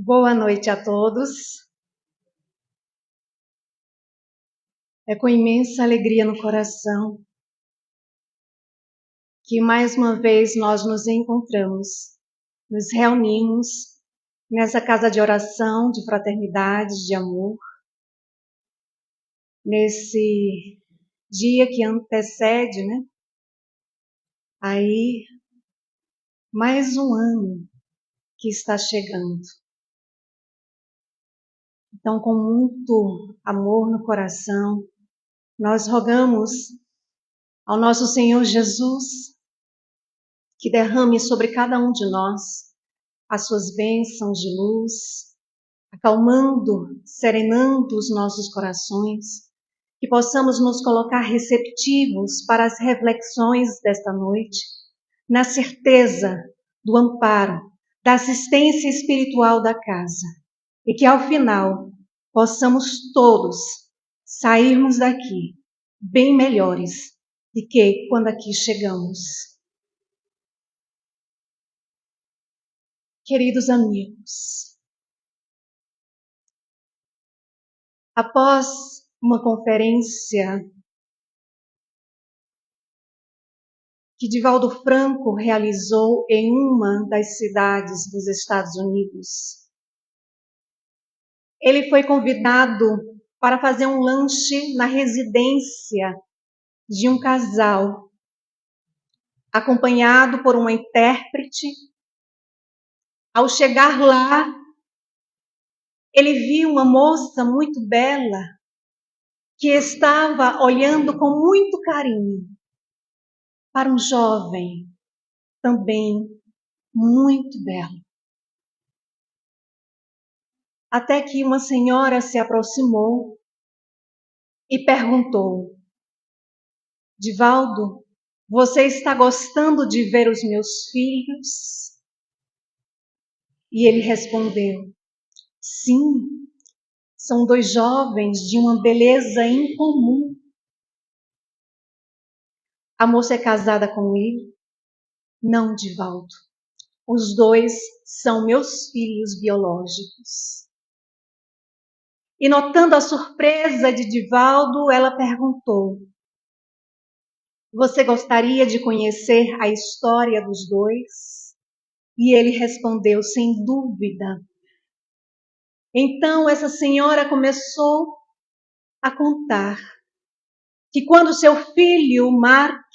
Boa noite a todos. É com imensa alegria no coração que mais uma vez nós nos encontramos, nos reunimos nessa casa de oração, de fraternidade, de amor, nesse dia que antecede, Aí, mais um ano que está chegando. Então, com muito amor no coração, nós rogamos ao nosso Senhor Jesus que derrame sobre cada um de nós as suas bênçãos de luz, acalmando, serenando os nossos corações, que possamos nos colocar receptivos para as reflexões desta noite, na certeza do amparo, da assistência espiritual da casa, e que ao final possamos todos sairmos daqui bem melhores do que quando aqui chegamos. Queridos amigos, após uma conferência que Divaldo Franco realizou em uma das cidades dos Estados Unidos, ele foi convidado para fazer um lanche na residência de um casal, acompanhado por uma intérprete. Ao chegar lá, ele viu uma moça muito bela que estava olhando com muito carinho para um jovem também muito belo. Até que uma senhora se aproximou e perguntou: Divaldo, você está gostando de ver os meus filhos? E ele respondeu: sim, são dois jovens de uma beleza incomum. A moça é casada com ele? Não, Divaldo. Os dois são meus filhos biológicos. E notando a surpresa de Divaldo, ela perguntou: você gostaria de conhecer a história dos dois? E ele respondeu: sem dúvida. Então essa senhora começou a contar que quando seu filho, Mark,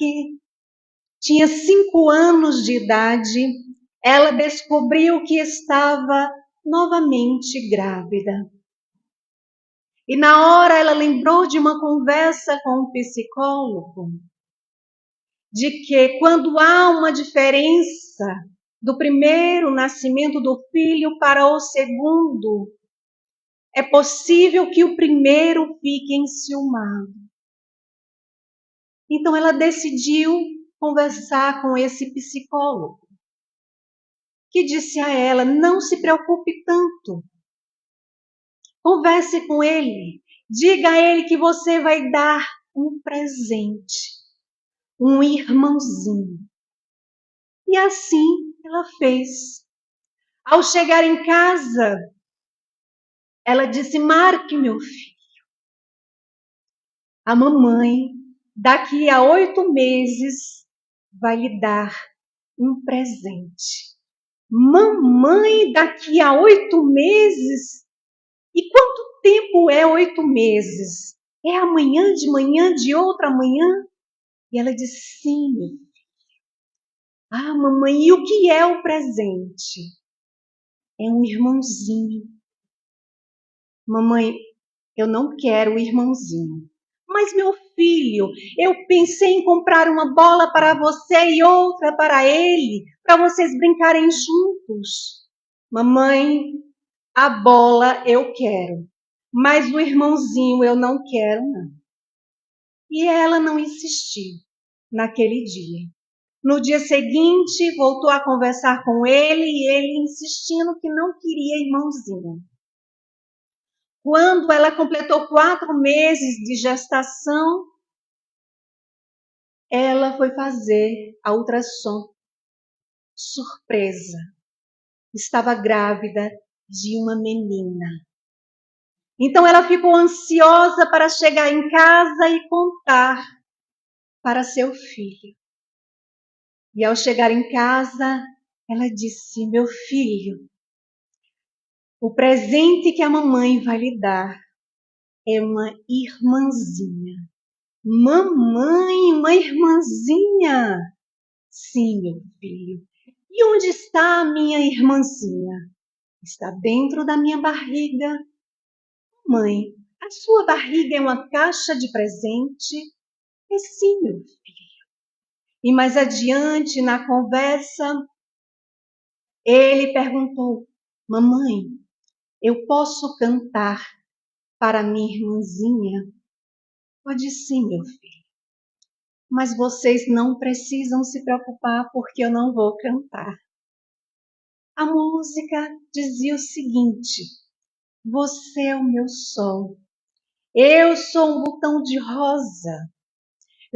tinha 5 anos de idade, ela descobriu que estava novamente grávida. E na hora ela lembrou de uma conversa com um psicólogo, de que quando há uma diferença do primeiro nascimento do filho para o segundo, é possível que o primeiro fique enciumado. Então ela decidiu conversar com esse psicólogo, que disse a ela: não se preocupe tanto, converse com ele, diga a ele que você vai dar um presente, um irmãozinho. E assim ela fez. Ao chegar em casa, ela disse: Mark, meu filho, a mamãe daqui a 8 meses vai lhe dar um presente. Mamãe, daqui a 8 meses? E quanto tempo é 8 meses? É amanhã de manhã, de outra manhã? E ela disse: sim, meu filho. Ah, mamãe, e o que é o presente? É um irmãozinho. Mamãe, eu não quero o irmãozinho. Mas, meu filho, eu pensei em comprar uma bola para você e outra para ele, para vocês brincarem juntos. Mamãe, a bola eu quero, mas o irmãozinho eu não quero, não. E ela não insistiu naquele dia. No dia seguinte, voltou a conversar com ele e ele insistindo que não queria irmãozinho. Quando ela completou 4 meses de gestação, ela foi fazer a ultrassom. Surpresa! Estava grávida de uma menina. Então ela ficou ansiosa para chegar em casa e contar para seu filho. E ao chegar em casa, ela disse: meu filho, o presente que a mamãe vai lhe dar é uma irmãzinha. Mamãe, uma irmãzinha? Sim, meu filho. E onde está a minha irmãzinha? Está dentro da minha barriga. Mãe, a sua barriga é uma caixa de presente? É sim, meu filho. E mais adiante, na conversa, ele perguntou: mamãe, eu posso cantar para minha irmãzinha? Pode sim, meu filho. Mas vocês não precisam se preocupar porque eu não vou cantar. A música dizia o seguinte: você é o meu sol. Eu sou um botão de rosa.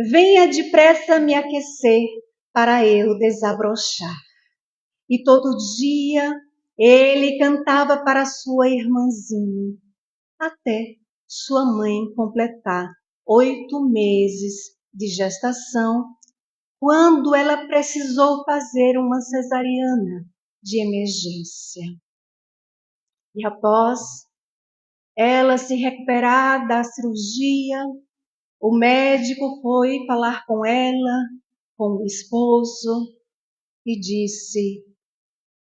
Venha depressa me aquecer para eu desabrochar. E todo dia ele cantava para sua irmãzinha, até sua mãe completar 8 meses de gestação, quando ela precisou fazer uma cesariana de emergência. E após ela se recuperar da cirurgia, o médico foi falar com ela, com o esposo, e disse: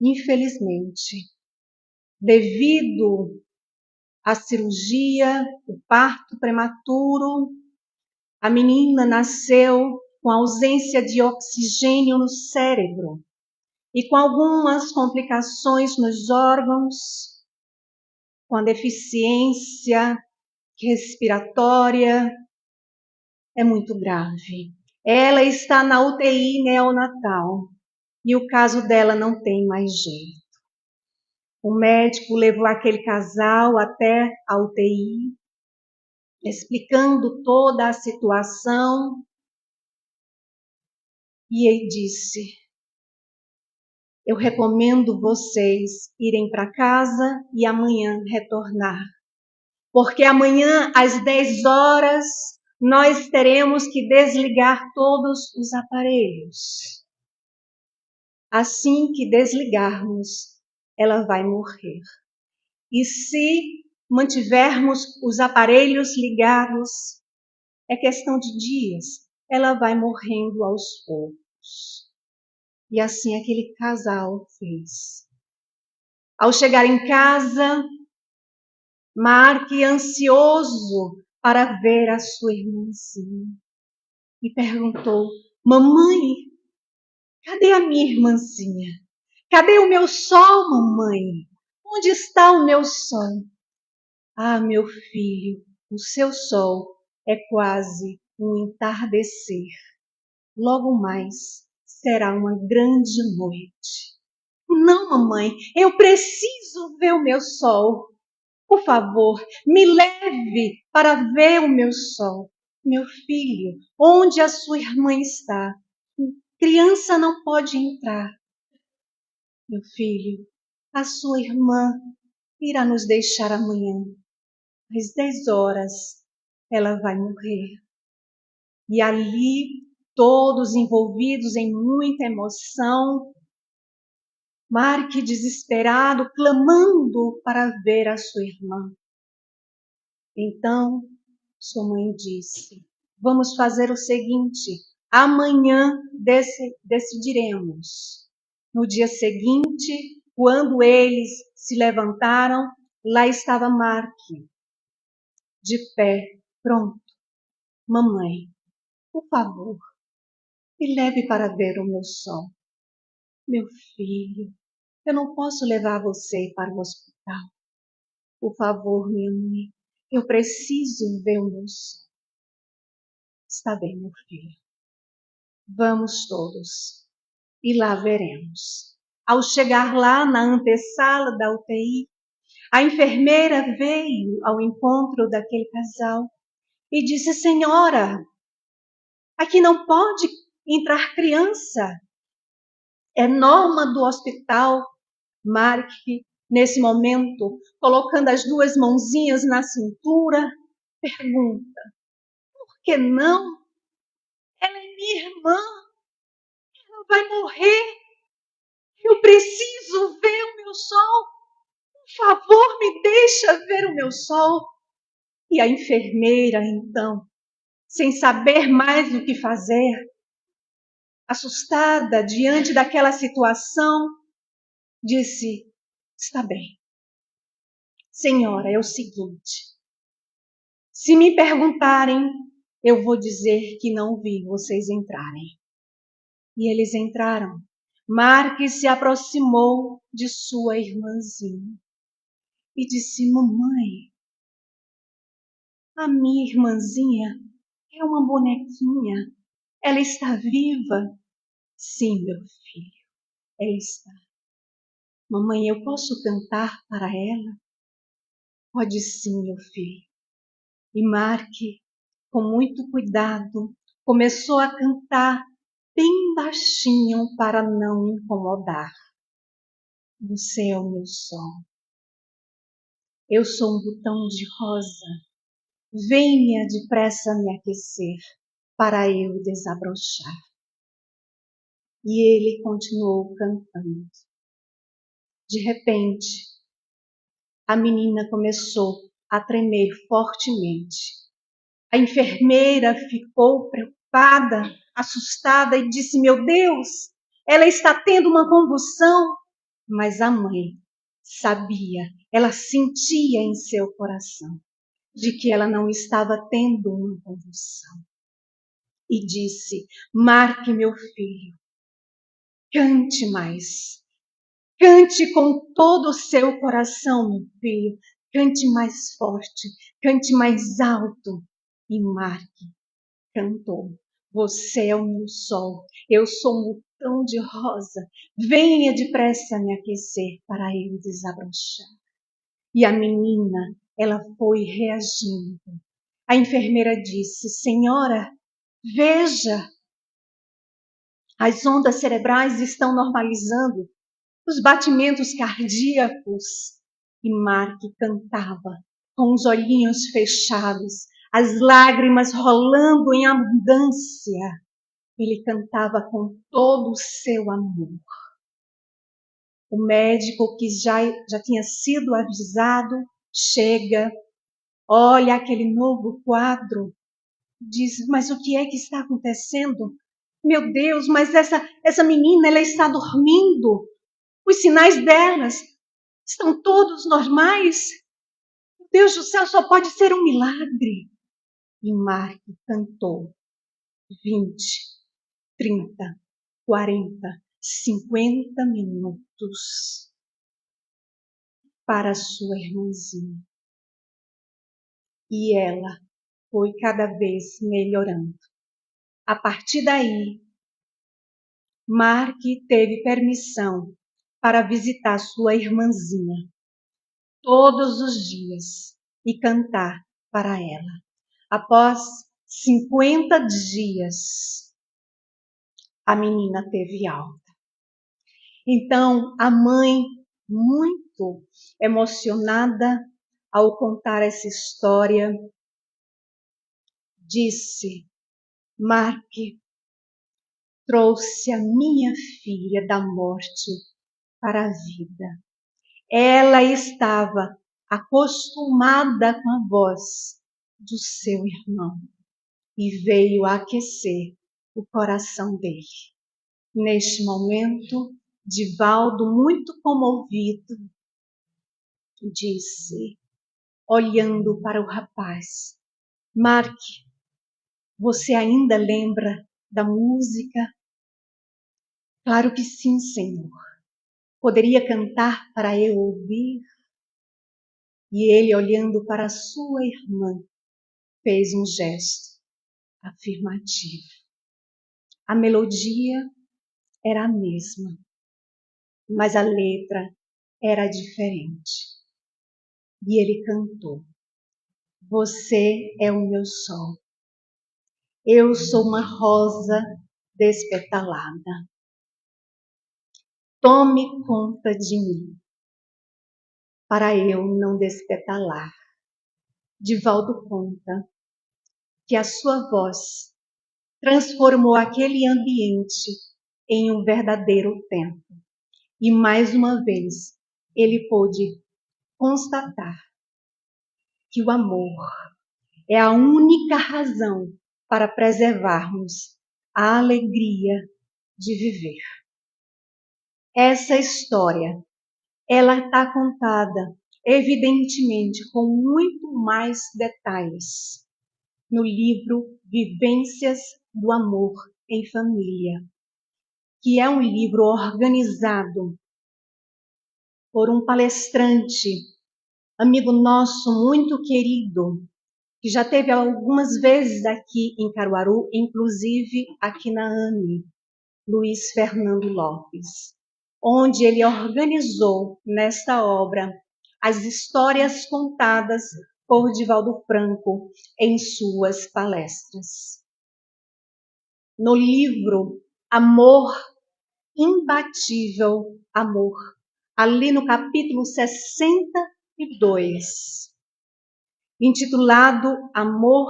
infelizmente, devido à cirurgia, o parto prematuro, a menina nasceu com ausência de oxigênio no cérebro e com algumas complicações nos órgãos, com a deficiência respiratória, é muito grave. Ela está na UTI neonatal e o caso dela não tem mais jeito. O médico levou aquele casal até a UTI, explicando toda a situação, e ele disse: eu recomendo vocês irem para casa e amanhã retornar, porque amanhã às 10 horas nós teremos que desligar todos os aparelhos. Assim que desligarmos, ela vai morrer. E se mantivermos os aparelhos ligados, é questão de dias, ela vai morrendo aos poucos. E assim aquele casal fez. Ao chegar em casa, Mark, ansioso para ver a sua irmãzinha, e perguntou: mamãe, cadê a minha irmãzinha? Cadê o meu sol, mamãe? Onde está o meu sol? Ah, meu filho, o seu sol é quase um entardecer. Logo mais será uma grande noite. Não, mamãe, eu preciso ver o meu sol. Por favor, me leve para ver o meu sol. Meu filho, onde a sua irmã está? Criança não pode entrar. Meu filho, a sua irmã irá nos deixar amanhã. Às 10 horas, ela vai morrer. E ali, todos envolvidos em muita emoção, Mark desesperado, clamando para ver a sua irmã. Então, sua mãe disse: vamos fazer o seguinte, amanhã decidiremos. No dia seguinte, quando eles se levantaram, lá estava Mark, de pé, pronto. Mamãe, por favor, me leve para ver o meu sol. Meu filho, eu não posso levar você para o hospital. Por favor, minha mãe, eu preciso ver o meu sol. Está bem, meu filho. Vamos todos e lá veremos. Ao chegar lá na antessala da UTI, a enfermeira veio ao encontro daquele casal e disse: senhora, aqui não pode entrar criança. É norma do hospital. Mark Nesse momento, colocando as duas mãozinhas na cintura, pergunta: por que não? Ela é minha irmã, ela vai morrer. Eu preciso ver o meu sol. Por favor, me deixa ver o meu sol. E a enfermeira, então, sem saber mais o que fazer, assustada diante daquela situação, disse: está bem. Senhora, é o seguinte, se me perguntarem, eu vou dizer que não vi vocês entrarem. E eles entraram. Marques se aproximou de sua irmãzinha e disse: mamãe, a minha irmãzinha é uma bonequinha. Ela está viva? Sim, meu filho, ela está. Mamãe, eu posso cantar para ela? Pode sim, meu filho. E Marque, com muito cuidado, começou a cantar bem baixinho para não incomodar. Você é o meu sol. Eu sou um botão de rosa. Venha depressa me aquecer para eu desabrochar. E ele continuou cantando. De repente, a menina começou a tremer fortemente. A enfermeira ficou preocupada, assustada e disse: meu Deus, ela está tendo uma convulsão. Mas a mãe sabia, ela sentia em seu coração de que ela não estava tendo uma convulsão. E disse: Marque, meu filho, cante mais. Cante com todo o seu coração, meu filho. Cante mais forte, cante mais alto. E Marque cantou: você é o meu sol, eu sou um botão de rosa. Venha depressa me aquecer para eu desabrochar. E a menina, ela foi reagindo. A enfermeira disse: senhora, veja, as ondas cerebrais estão normalizando, os batimentos cardíacos. E Marque cantava com os olhinhos fechados, as lágrimas rolando em abundância. Ele cantava com todo o seu amor. O médico, que já tinha sido avisado, chega, olha aquele novo quadro, diz: mas o que é que está acontecendo? Meu Deus, mas essa menina, ela está dormindo. Os sinais delas estão todos normais. Deus do céu, só pode ser um milagre. E Marque cantou 20, 30, 40, 50 minutos para sua irmãzinha. E ela foi cada vez melhorando. A partir daí, Marque teve permissão para visitar sua irmãzinha todos os dias e cantar para ela. Após 50 dias, a menina teve alta. Então, a mãe, muito emocionada ao contar essa história, disse: Marque trouxe a minha filha da morte para a vida. Ela estava acostumada com a voz do seu irmão e veio aquecer o coração dele. Neste momento, Divaldo, muito comovido, disse, olhando para o rapaz: Marque, você ainda lembra da música? Claro que sim, Senhor. Poderia cantar para eu ouvir? E ele, olhando para sua irmã, fez um gesto afirmativo. A melodia era a mesma, mas a letra era diferente. E ele cantou: você é o meu sol. Eu sou uma rosa despetalada. Tome conta de mim. para eu não despetalar. Divaldo conta que a sua voz transformou aquele ambiente em um verdadeiro templo. E mais uma vez, ele pôde constatar que o amor é a única razão para preservarmos a alegria de viver. Essa história, ela está contada, evidentemente, com muito mais detalhes no livro Vivências do Amor em Família, que é um livro organizado por um palestrante, amigo nosso muito querido, que já esteve algumas vezes aqui em Caruaru, inclusive aqui na AME, Luiz Fernando Lopes, onde ele organizou nesta obra as histórias contadas por Divaldo Franco em suas palestras. No livro Amor Imbatível Amor, ali no capítulo 62, intitulado Amor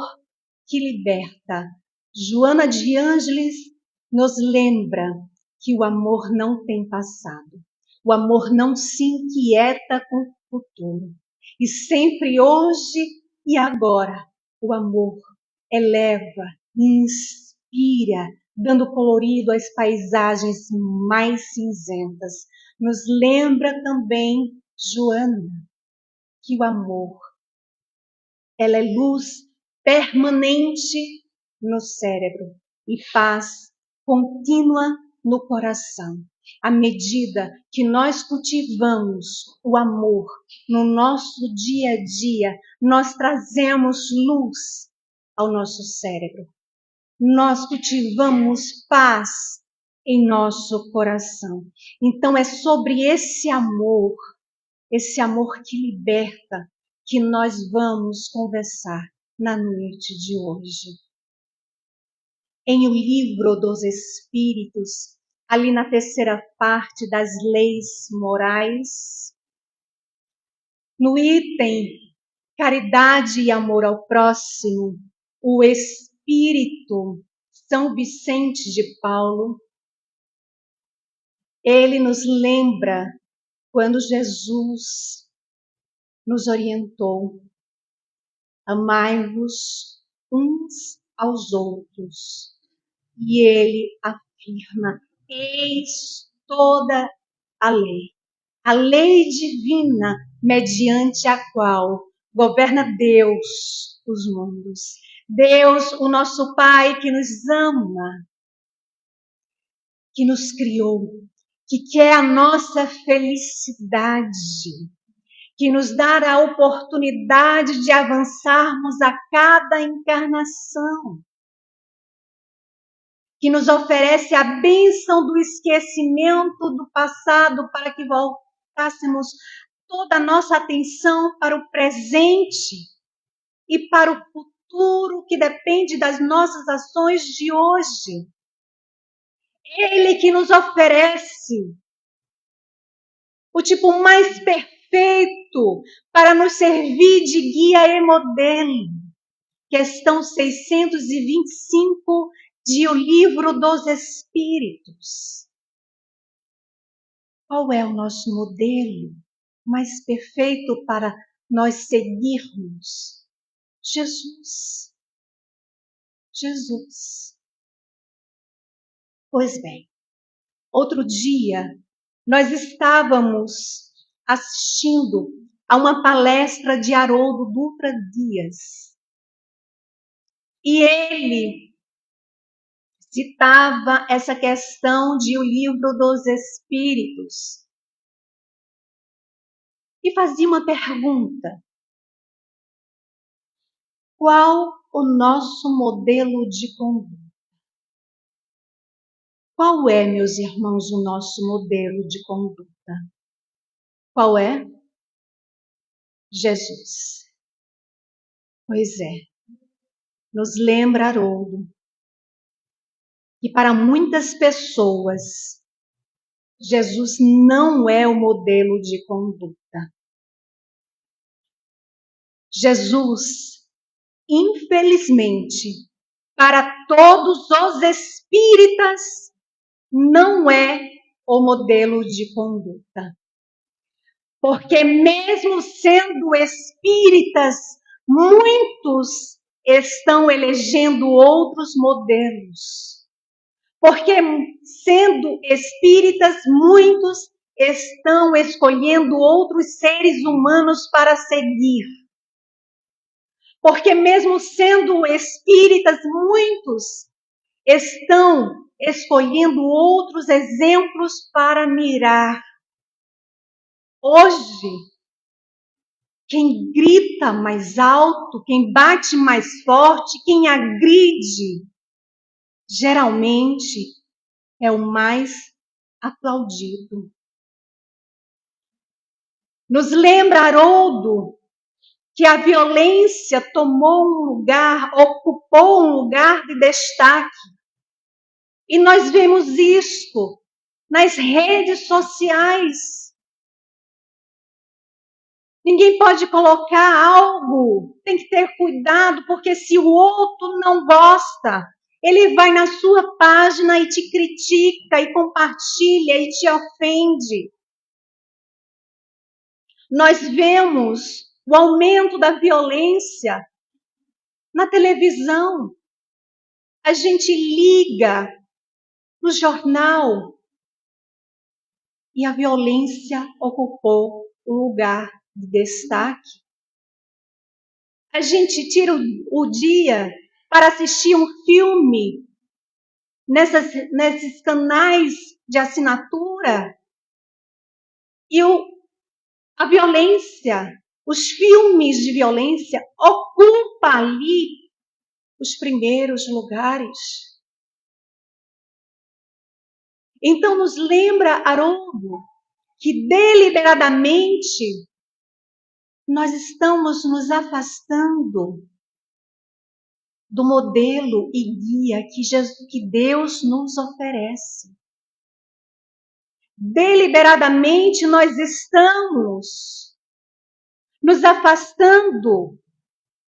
que Liberta, Joana de Ângeles nos lembra que o amor não tem passado, o amor não se inquieta com o futuro, e sempre hoje e agora o amor eleva, inspira, dando colorido às paisagens mais cinzentas. Nos lembra também, Joana, que o amor, ela é luz permanente no cérebro e paz contínua no coração. À medida que nós cultivamos o amor no nosso dia a dia, nós trazemos luz ao nosso cérebro. Nós cultivamos paz em nosso coração. Então é sobre esse amor que liberta, que nós vamos conversar na noite de hoje. Em O Livro dos Espíritos, ali na terceira parte das leis morais, no item Caridade e Amor ao Próximo, o Espírito São Vicente de Paulo, ele nos lembra quando Jesus nos orientou: amai-vos uns aos outros. E ele afirma: eis toda a lei divina, mediante a qual governa Deus os mundos. Deus, o nosso Pai, que nos ama, que nos criou, que quer a nossa felicidade, que nos dá a oportunidade de avançarmos a cada encarnação, que nos oferece a bênção do esquecimento do passado para que voltássemos toda a nossa atenção para o presente e para o futuro que depende das nossas ações de hoje. Ele que nos oferece o tipo mais perfeito para nos servir de guia e modelo. Questão 625 de O Livro dos Espíritos. Qual é o nosso modelo mais perfeito para nós seguirmos? Jesus. Jesus. Pois bem, outro dia nós estávamos assistindo a uma palestra de Haroldo Dutra Dias. E ele citava essa questão de O Livro dos Espíritos. E fazia uma pergunta: qual o nosso modelo de conduta? Qual é, meus irmãos, o nosso modelo de conduta? Qual é? Jesus. Pois é. Nos lembra Haroldo que para muitas pessoas, Jesus não é o modelo de conduta. Jesus, infelizmente, para todos os espíritas, não é o modelo de conduta. Porque mesmo sendo espíritas, muitos estão elegendo outros modelos. Porque sendo espíritas, muitos estão escolhendo outros seres humanos para seguir. Porque mesmo sendo espíritas, muitos estão escolhendo outros exemplos para mirar. Hoje, quem grita mais alto, quem bate mais forte, quem agride, geralmente é o mais aplaudido. Nos lembra Haroldo que a violência ocupou um lugar de destaque. E nós vemos isso nas redes sociais. Ninguém pode colocar algo, tem que ter cuidado, porque se o outro não gosta, ele vai na sua página e te critica, e compartilha, e te ofende. Nós vemos o aumento da violência na televisão. A gente liga no jornal e a violência ocupou um lugar de destaque. A gente tira o dia para assistir um filme nesses canais de assinatura e a violência, os filmes de violência ocupam ali os primeiros lugares. Então nos lembra Haroldo que deliberadamente nós estamos nos afastando do modelo e guia que Deus nos oferece. Deliberadamente nós estamos nos afastando,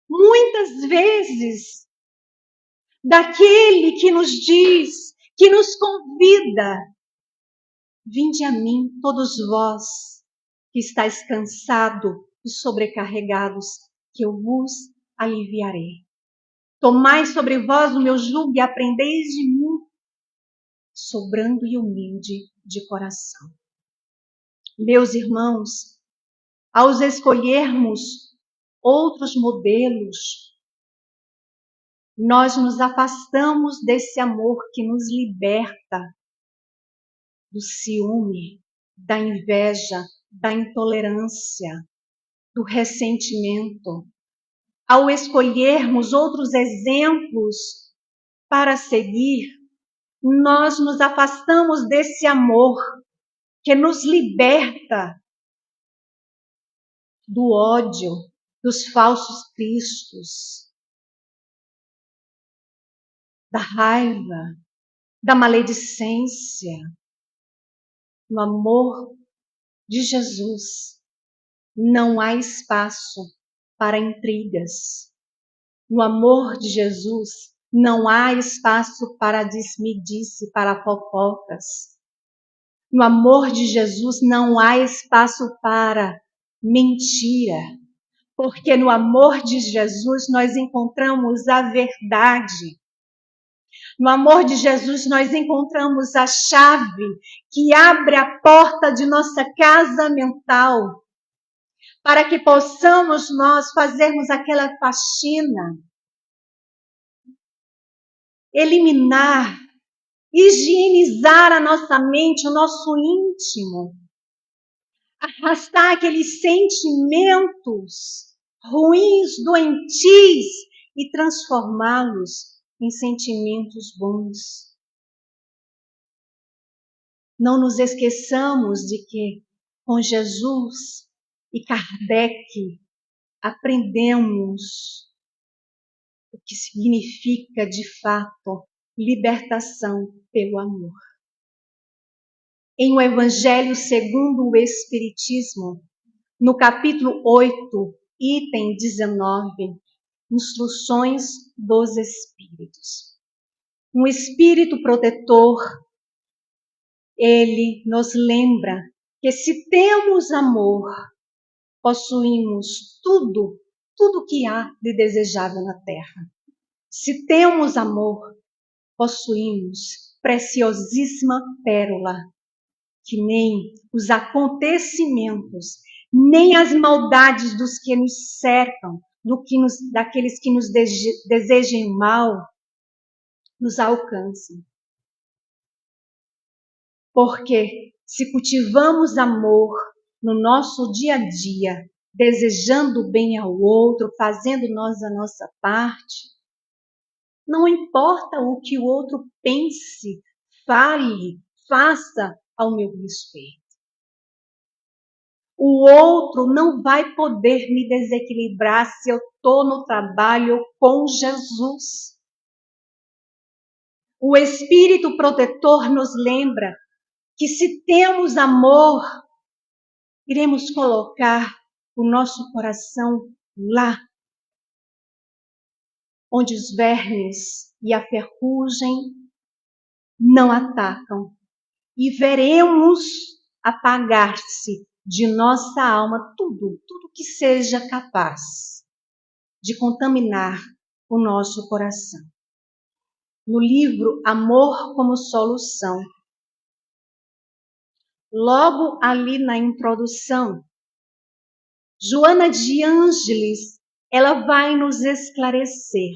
muitas vezes, daquele que nos diz, que nos convida: vinde a mim, todos vós que estáis cansados e sobrecarregados, que eu vos aliviarei. Tomai sobre vós o meu jugo e aprendeis de mim, sou brando e humilde de coração. Meus irmãos, ao escolhermos outros modelos, nós nos afastamos desse amor que nos liberta do ciúme, da inveja, da intolerância, do ressentimento. Ao escolhermos outros exemplos para seguir, nós nos afastamos desse amor que nos liberta do ódio, dos falsos cristos, da raiva, da maledicência. No amor de Jesus não há espaço para intrigas. No amor de Jesus não há espaço para desmedice, para fofocas. No amor de Jesus não há espaço para mentira, porque no amor de Jesus nós encontramos a verdade. No amor de Jesus nós encontramos a chave que abre a porta de nossa casa mental, para que possamos nós fazermos aquela faxina, eliminar, higienizar a nossa mente, o nosso íntimo, arrastar aqueles sentimentos ruins, doentios e transformá-los em sentimentos bons. Não nos esqueçamos de que com Jesus e Kardec aprendemos o que significa de fato libertação pelo amor. Em o Evangelho segundo o Espiritismo, no capítulo 8, item 19, instruções dos espíritos. Um espírito protetor, ele nos lembra que se temos amor, possuímos tudo que há de desejável na terra. Se temos amor, possuímos preciosíssima pérola, que nem os acontecimentos, nem as maldades dos que nos cercam, daqueles que nos desejem mal, nos alcançam. Porque se cultivamos amor no nosso dia a dia, desejando bem ao outro, fazendo nós a nossa parte, não importa o que o outro pense, fale, faça ao meu respeito. O outro não vai poder me desequilibrar se eu estou no trabalho com Jesus. O Espírito protetor nos lembra que se temos amor, iremos colocar o nosso coração lá, onde os vermes e a ferrugem não atacam, e veremos apagar-se de nossa alma tudo que seja capaz de contaminar o nosso coração. No livro Amor como Solução, logo ali na introdução, Joana de Ângeles, ela vai nos esclarecer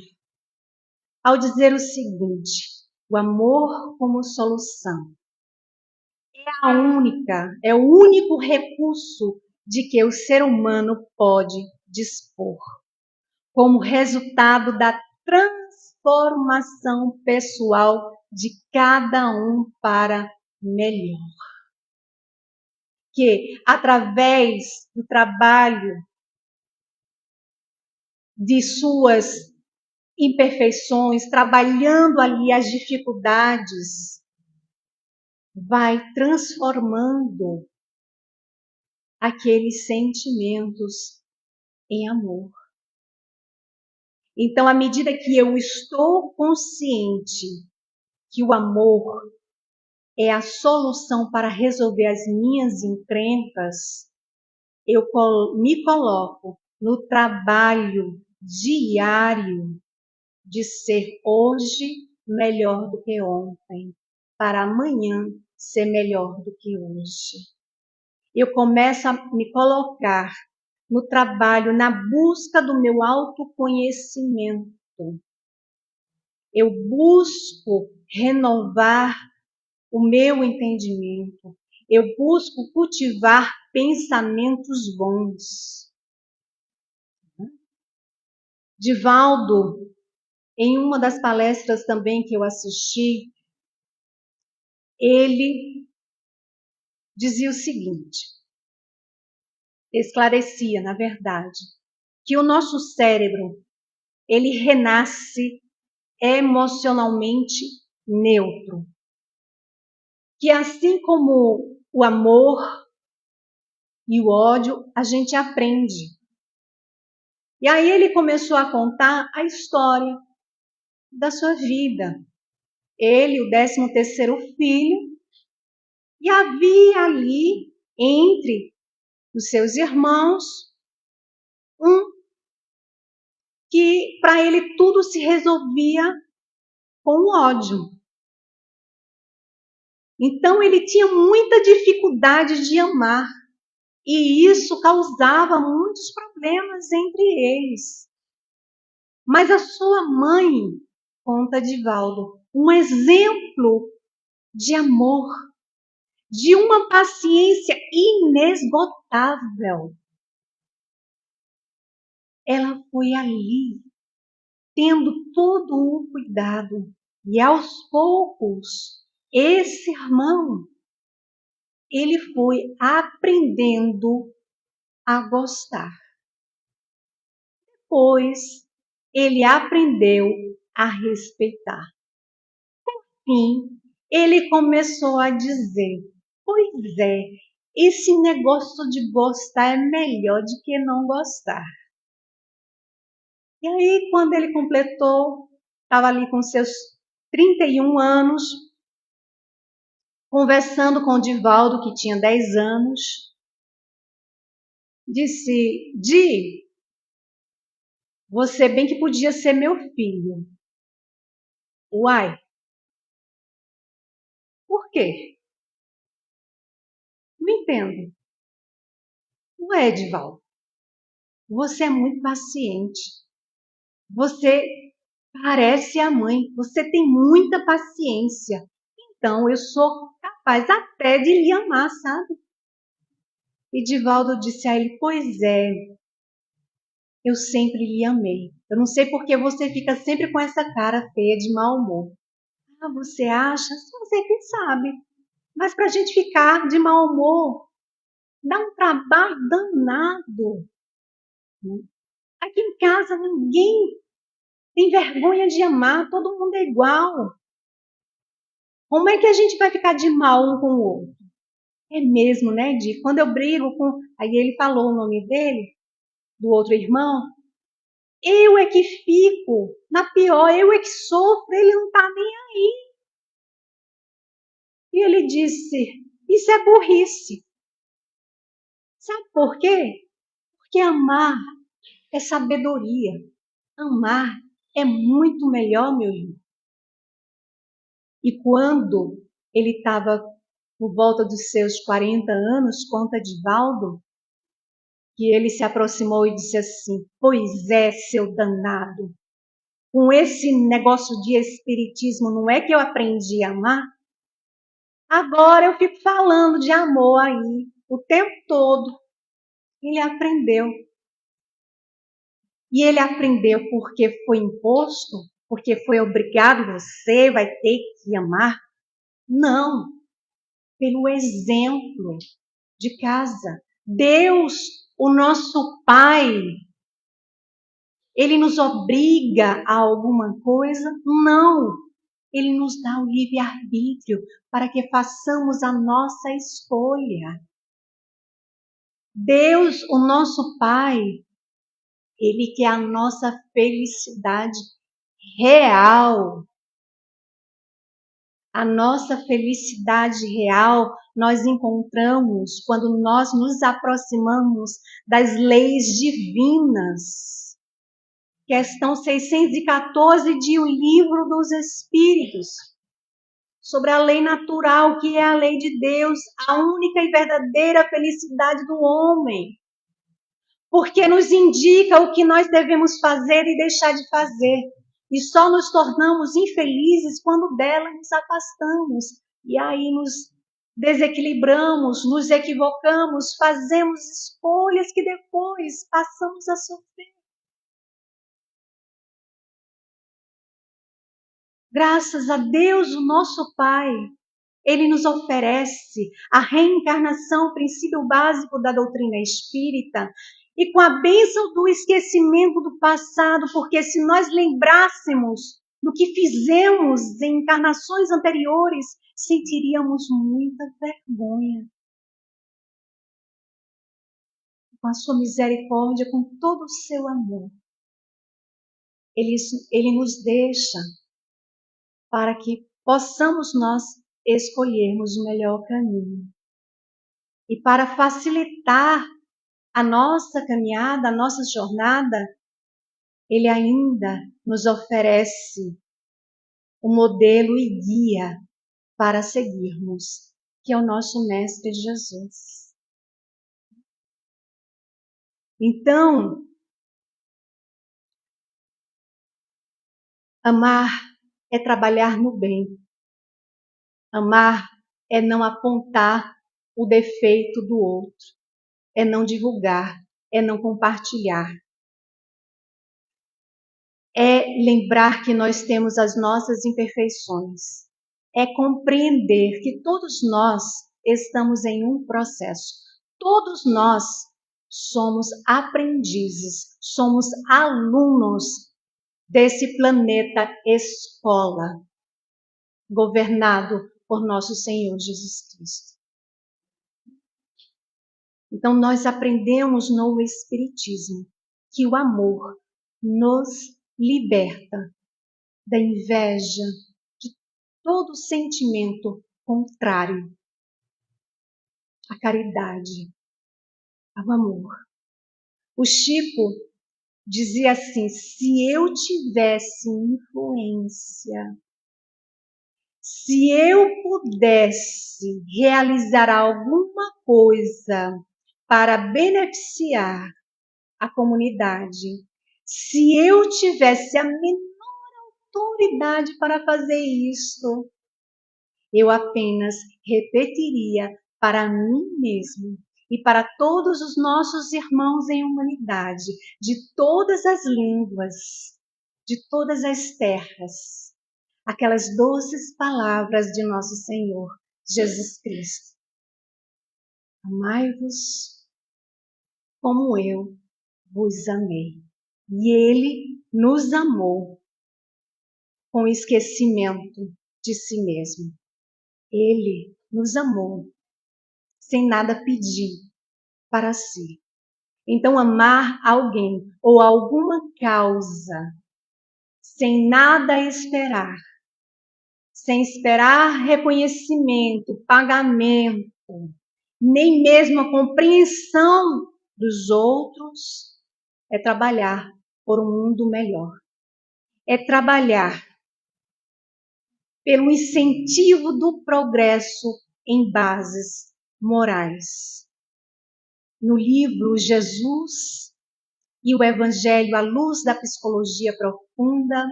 ao dizer o seguinte: o amor como solução é o único recurso de que o ser humano pode dispor, como resultado da transformação pessoal de cada um para melhor. Que, através do trabalho de suas imperfeições, trabalhando ali as dificuldades, vai transformando aqueles sentimentos em amor. Então, à medida que eu estou consciente que o amor é a solução para resolver as minhas encrencas, eu me coloco no trabalho diário de ser hoje melhor do que ontem, para amanhã ser melhor do que hoje. Eu começo a me colocar no trabalho, na busca do meu autoconhecimento. Eu busco renovar o meu entendimento. Eu busco cultivar pensamentos bons. Divaldo, em uma das palestras também que eu assisti, ele dizia o seguinte, esclarecia, na verdade, que o nosso cérebro, ele renasce emocionalmente neutro. Que assim como o amor e o ódio, a gente aprende. E aí ele começou a contar a história da sua vida. Ele, o 13º filho, e havia ali, entre os seus irmãos, um que para ele tudo se resolvia com o ódio. Então ele tinha muita dificuldade de amar. E isso causava muitos problemas entre eles. Mas a sua mãe, conta Divaldo, um exemplo de amor, de uma paciência inesgotável. Ela foi ali, tendo todo o cuidado. E aos poucos, esse irmão, ele foi aprendendo a gostar. Depois, ele aprendeu a respeitar. Por fim, ele começou a dizer, pois é, esse negócio de gostar é melhor do que não gostar. E aí, quando ele completou, estava ali com seus 31 anos, conversando com o Divaldo, que tinha 10 anos, disse: Di, você bem que podia ser meu filho. Uai, por quê? Não entendo. Ué, Divaldo, você é muito paciente. Você parece a mãe. Você tem muita paciência. Então, eu sou capaz até de lhe amar, sabe? E Divaldo disse a ele: pois é, eu sempre lhe amei. Eu não sei por que você fica sempre com essa cara feia de mau humor. Ah, você acha? Só você quem sabe. Mas para a gente ficar de mau humor, dá um trabalho danado. Aqui em casa ninguém tem vergonha de amar, todo mundo é igual. Como é que a gente vai ficar de mal um com o outro? É mesmo, né, Di? Quando eu brigo com... Aí ele falou o nome dele, do outro irmão. Eu é que fico na pior, eu é que sofro, ele não tá nem aí. E ele disse, isso é burrice. Sabe por quê? Porque amar é sabedoria. Amar é muito melhor, meu irmão. E quando ele estava por volta dos seus 40 anos, conta Divaldo, que ele se aproximou e disse assim, pois é, seu danado, com esse negócio de espiritismo, não é que eu aprendi a amar? Agora eu fico falando de amor aí o tempo todo. Ele aprendeu. E ele aprendeu porque foi imposto, porque foi obrigado, você vai ter que amar. Não, pelo exemplo de casa. Deus, o nosso Pai, ele nos obriga a alguma coisa? Não. Ele nos dá o livre-arbítrio para que façamos a nossa escolha. Deus, o nosso Pai, ele quer a nossa felicidade real. A nossa felicidade real nós encontramos quando nós nos aproximamos das leis divinas. Questão 614 de O Livro dos Espíritos. Sobre a lei natural, que é a lei de Deus, a única e verdadeira felicidade do homem. Porque nos indica o que nós devemos fazer e deixar de fazer. E só nos tornamos infelizes quando dela nos afastamos. E aí nos desequilibramos, nos equivocamos, fazemos escolhas que depois passamos a sofrer. Graças a Deus, o nosso Pai, ele nos oferece a reencarnação, o princípio básico da doutrina espírita, e com a bênção do esquecimento do passado, porque se nós lembrássemos do que fizemos em encarnações anteriores, sentiríamos muita vergonha. Com a sua misericórdia, com todo o seu amor, ele nos deixa para que possamos nós escolhermos o melhor caminho. E para facilitar a nossa caminhada, a nossa jornada, ele ainda nos oferece um modelo e guia para seguirmos, que é o nosso Mestre Jesus. Então, amar é trabalhar no bem. Amar é não apontar o defeito do outro, é não divulgar, é não compartilhar. É lembrar que nós temos as nossas imperfeições. É compreender que todos nós estamos em um processo. Todos nós somos aprendizes, somos alunos desse planeta escola, governado por nosso Senhor Jesus Cristo. Então, nós aprendemos no Espiritismo que o amor nos liberta da inveja, de todo sentimento contrário à caridade, ao amor. O Chico dizia assim: se eu tivesse influência, se eu pudesse realizar alguma coisa para beneficiar a comunidade, se eu tivesse a menor autoridade para fazer isto, eu apenas repetiria para mim mesmo e para todos os nossos irmãos em humanidade, de todas as línguas, de todas as terras, aquelas doces palavras de nosso Senhor Jesus Cristo: amai-vos como eu vos amei. E Ele nos amou com esquecimento de si mesmo. Ele nos amou sem nada pedir para si. Então, amar alguém ou alguma causa sem nada esperar, sem esperar reconhecimento, pagamento, nem mesmo a compreensão dos outros, é trabalhar por um mundo melhor. É trabalhar pelo incentivo do progresso em bases morais. No livro Jesus e o Evangelho à Luz da Psicologia Profunda,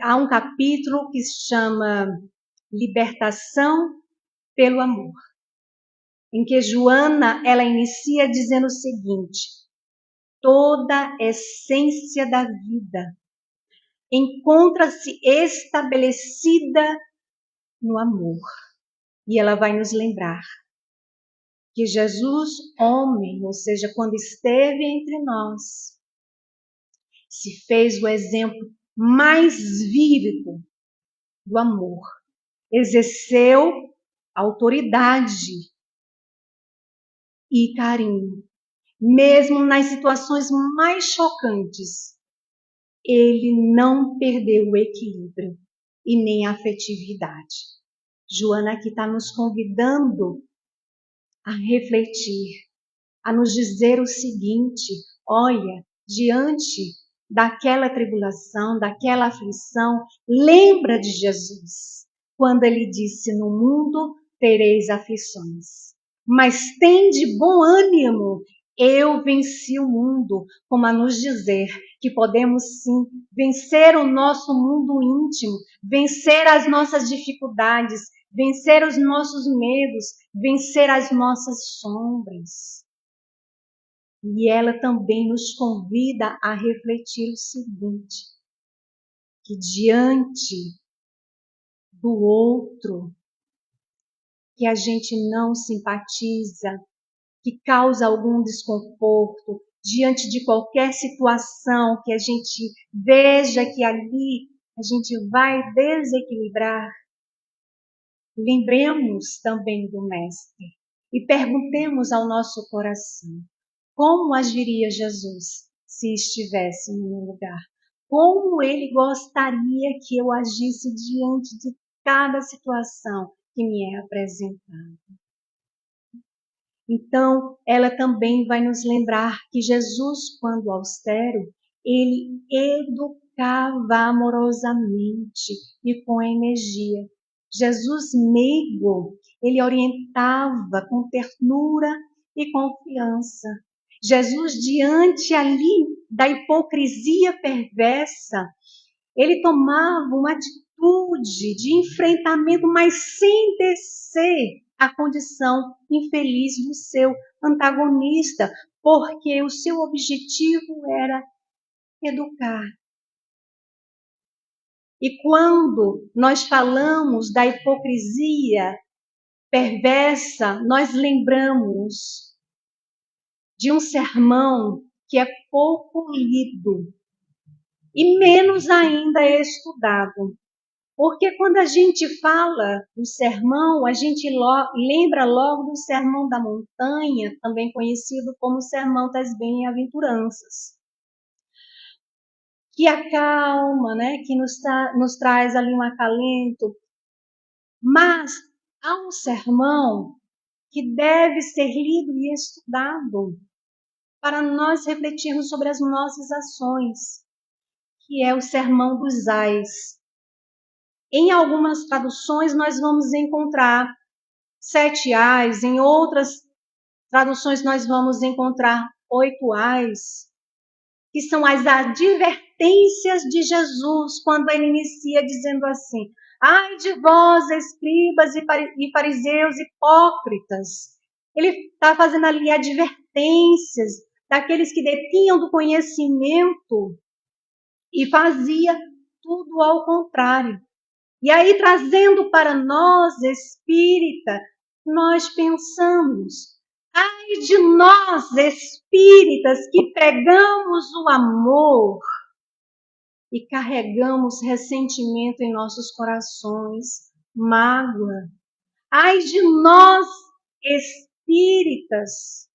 há um capítulo que se chama Libertação pelo Amor, em que Joana ela inicia dizendo o seguinte: toda essência da vida encontra-se estabelecida no amor. E ela vai nos lembrar que Jesus, homem, ou seja, quando esteve entre nós, se fez o exemplo mais vívido do amor. Exerceu autoridade e carinho. Mesmo nas situações mais chocantes, ele não perdeu o equilíbrio e nem a afetividade. Joana aqui está nos convidando a refletir, a nos dizer o seguinte: olha, diante daquela tribulação, daquela aflição, lembra de Jesus, quando ele disse: no mundo tereis aflições, mas tende bom ânimo, eu venci o mundo, como a nos dizer que podemos sim vencer o nosso mundo íntimo, vencer as nossas dificuldades, vencer os nossos medos, vencer as nossas sombras. E ela também nos convida a refletir o seguinte: que diante do outro que a gente não simpatiza, que causa algum desconforto, diante de qualquer situação que a gente veja que ali a gente vai desequilibrar, lembremos também do Mestre e perguntemos ao nosso coração: como agiria Jesus se estivesse no meu lugar? Como ele gostaria que eu agisse diante de cada situação que me é apresentada? Então, ela também vai nos lembrar que Jesus, quando austero, ele educava amorosamente e com energia. Jesus meigo, ele orientava com ternura e confiança. Jesus, diante ali da hipocrisia perversa, ele tomava uma atitude de enfrentamento, mas sem descer a condição infeliz do seu antagonista, porque o seu objetivo era educar. E quando nós falamos da hipocrisia perversa, nós lembramos de um sermão que é pouco lido e menos ainda estudado. Porque quando a gente fala do sermão, a gente lembra logo do Sermão da Montanha, também conhecido como Sermão das Bem-aventuranças. que acalma, né? Que nos traz ali um acalento. Mas há um sermão que deve ser lido e estudado para nós refletirmos sobre as nossas ações, que é o Sermão dos Ais. Em algumas traduções nós vamos encontrar 7 ais, em outras traduções nós vamos encontrar 8 ais, que são as advertências de Jesus, quando ele inicia dizendo assim: ai de vós, escribas e fariseus hipócritas. Ele está fazendo ali advertências daqueles que detinham do conhecimento e fazia tudo ao contrário. E aí, trazendo para nós, espírita, nós pensamos: ai de nós, espíritas, que pregamos o amor e carregamos ressentimento em nossos corações, mágoa. Ai de nós, espíritas,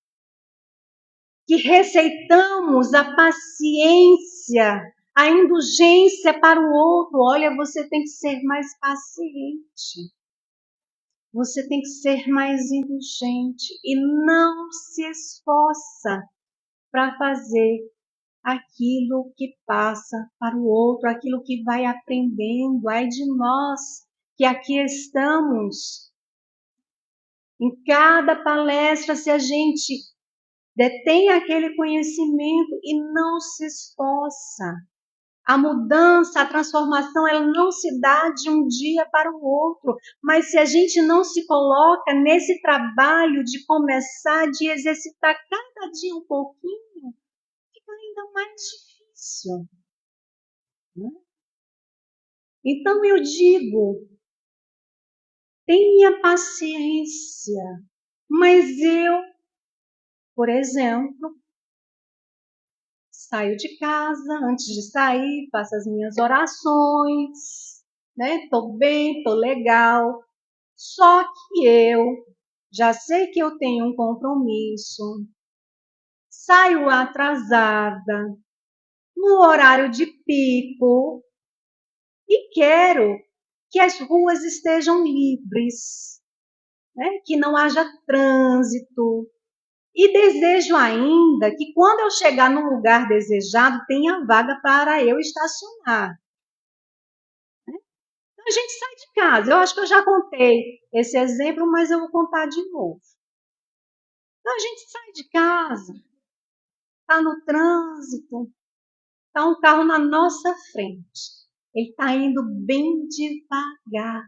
que receitamos a paciência, a indulgência para o outro. Olha, você tem que ser mais paciente. Você tem que ser mais indulgente e não se esforça para fazer aquilo que passa para o outro, aquilo que vai aprendendo. Ai de nós que aqui estamos. Em cada palestra, se a gente detém aquele conhecimento e não se esforça, a mudança, a transformação, ela não se dá de um dia para o outro. Mas se a gente não se coloca nesse trabalho de começar, de exercitar cada dia um pouquinho, fica ainda mais difícil. Né? Então eu digo, tenha paciência. Mas eu, por exemplo, saio de casa, antes de sair, faço as minhas orações, né? Tô bem, tô legal. Só que eu já sei que eu tenho um compromisso, saio atrasada, no horário de pico, e quero que as ruas estejam livres, né? Que não haja trânsito. E desejo ainda que quando eu chegar no lugar desejado, tenha vaga para eu estacionar. Então, a gente sai de casa. Eu acho que eu já contei esse exemplo, mas eu vou contar de novo. Então, a gente sai de casa, está no trânsito, está um carro na nossa frente. Ele está indo bem devagar.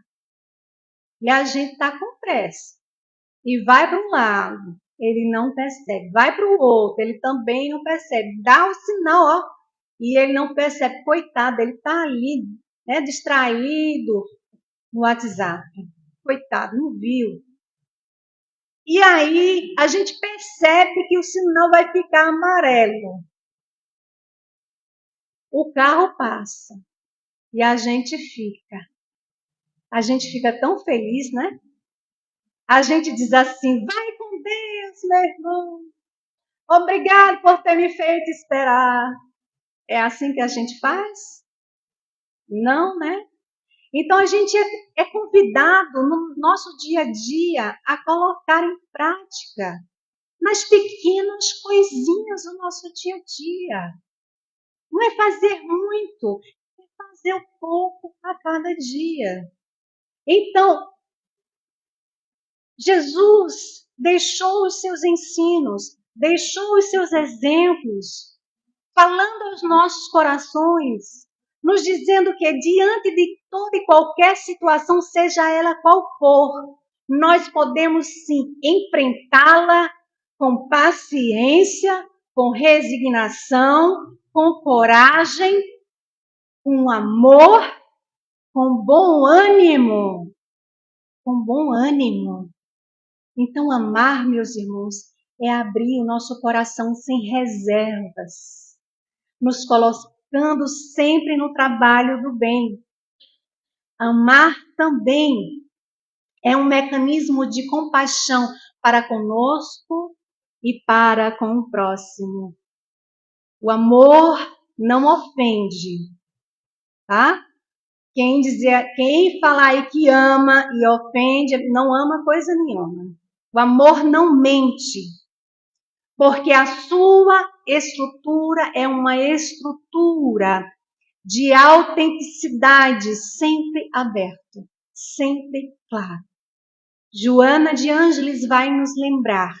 E a gente está com pressa. E vai para um lado, ele não percebe. Vai para o outro, ele também não percebe. Dá o sinal, ó, e ele não percebe. Coitado, ele está ali, né, distraído no WhatsApp. Coitado, não viu. E aí a gente percebe que o sinal vai ficar amarelo. O carro passa e a gente fica. A gente fica tão feliz, né? A gente diz assim: vai com Deus, meu irmão. Obrigado por ter me feito esperar. É assim que a gente faz? Não, né? Então a gente é convidado no nosso dia a dia a colocar em prática nas pequenas coisinhas do nosso dia a dia. Não é fazer muito, é fazer um pouco a cada dia. Então, Jesus deixou os seus ensinos, deixou os seus exemplos, falando aos nossos corações, nos dizendo que diante de toda e qualquer situação, seja ela qual for, nós podemos sim enfrentá-la com paciência, com resignação, com coragem, com amor, com bom ânimo. Com bom ânimo. Então, amar, meus irmãos, é abrir o nosso coração sem reservas, nos colocando sempre no trabalho do bem. Amar também é um mecanismo de compaixão para conosco e para com o próximo. O amor não ofende, tá? Quem falar aí que ama e ofende, não ama coisa nenhuma. O amor não mente, porque a sua estrutura é uma estrutura de autenticidade, sempre aberto, sempre claro. Joana de Ângeles vai nos lembrar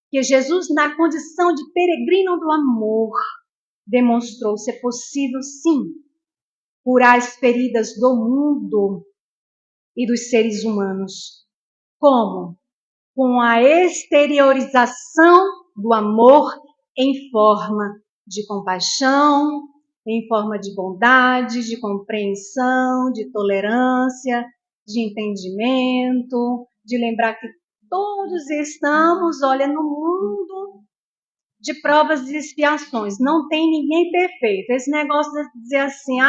que Jesus, na condição de peregrino do amor, demonstrou ser possível, sim, curar as feridas do mundo e dos seres humanos. Como? Com a exteriorização do amor em forma de compaixão, em forma de bondade, de compreensão, de tolerância, de entendimento, de lembrar que todos estamos, olha, no mundo de provas e expiações. Não tem ninguém perfeito. Esse negócio de dizer assim,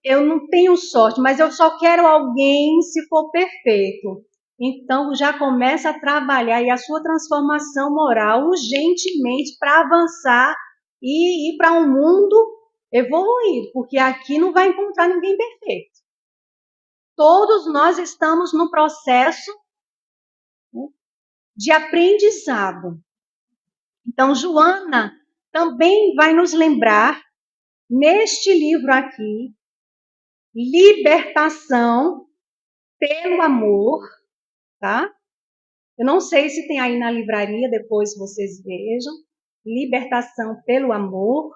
eu não tenho sorte, mas eu só quero alguém se for perfeito. Então, já começa a trabalhar aí a sua transformação moral urgentemente para avançar e ir para um mundo evoluído, porque aqui não vai encontrar ninguém perfeito. Todos nós estamos no processo, né, de aprendizado. Então, Joana também vai nos lembrar, neste livro aqui, Libertação pelo Amor, tá? Eu não sei se tem aí na livraria, depois vocês vejam. Libertação pelo Amor.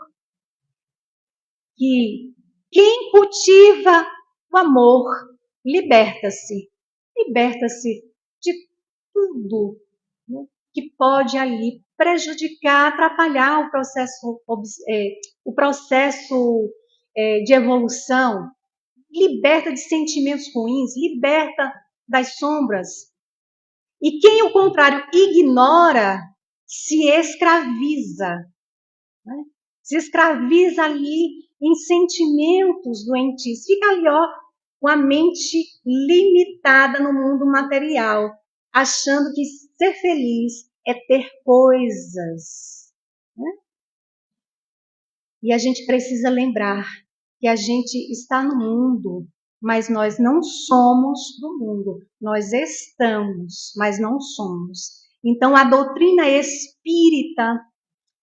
Que quem cultiva o amor liberta-se. Liberta-se de tudo, né, que pode ali prejudicar, atrapalhar o processo de evolução. Liberta de sentimentos ruins, liberta das sombras. E quem, ao contrário, ignora, se escraviza. Né? Se escraviza ali em sentimentos doentios. Fica ali, ó, com a mente limitada no mundo material, achando que ser feliz é ter coisas. Né? E a gente precisa lembrar que a gente está no mundo, mas nós não somos do mundo. Nós estamos, mas não somos. Então, a doutrina espírita,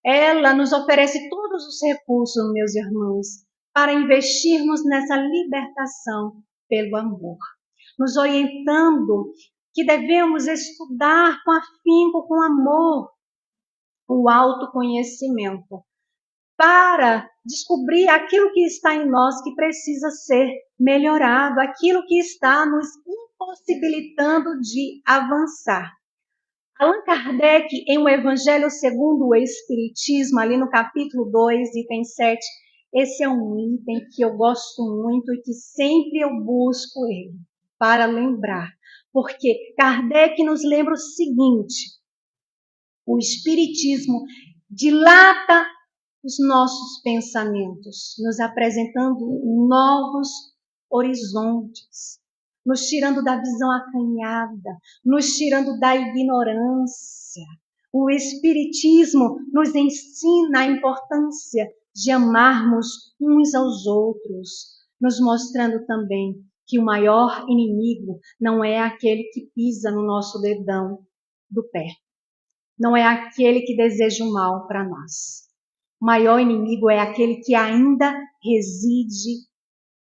ela nos oferece todos os recursos, meus irmãos, para investirmos nessa libertação pelo amor. Nos orientando que devemos estudar com afinco, com amor, o autoconhecimento, para descobrir aquilo que está em nós que precisa ser melhorado, aquilo que está nos impossibilitando de avançar. Allan Kardec, em O Evangelho segundo o Espiritismo, ali no capítulo 2, item 7, esse é um item que eu gosto muito e que sempre eu busco ele para lembrar. Porque Kardec nos lembra o seguinte: o Espiritismo dilata os nossos pensamentos, nos apresentando novos horizontes, nos tirando da visão acanhada, nos tirando da ignorância. O Espiritismo nos ensina a importância de amarmos uns aos outros, nos mostrando também que o maior inimigo não é aquele que pisa no nosso dedão do pé, não é aquele que deseja o mal para nós. O maior inimigo é aquele que ainda reside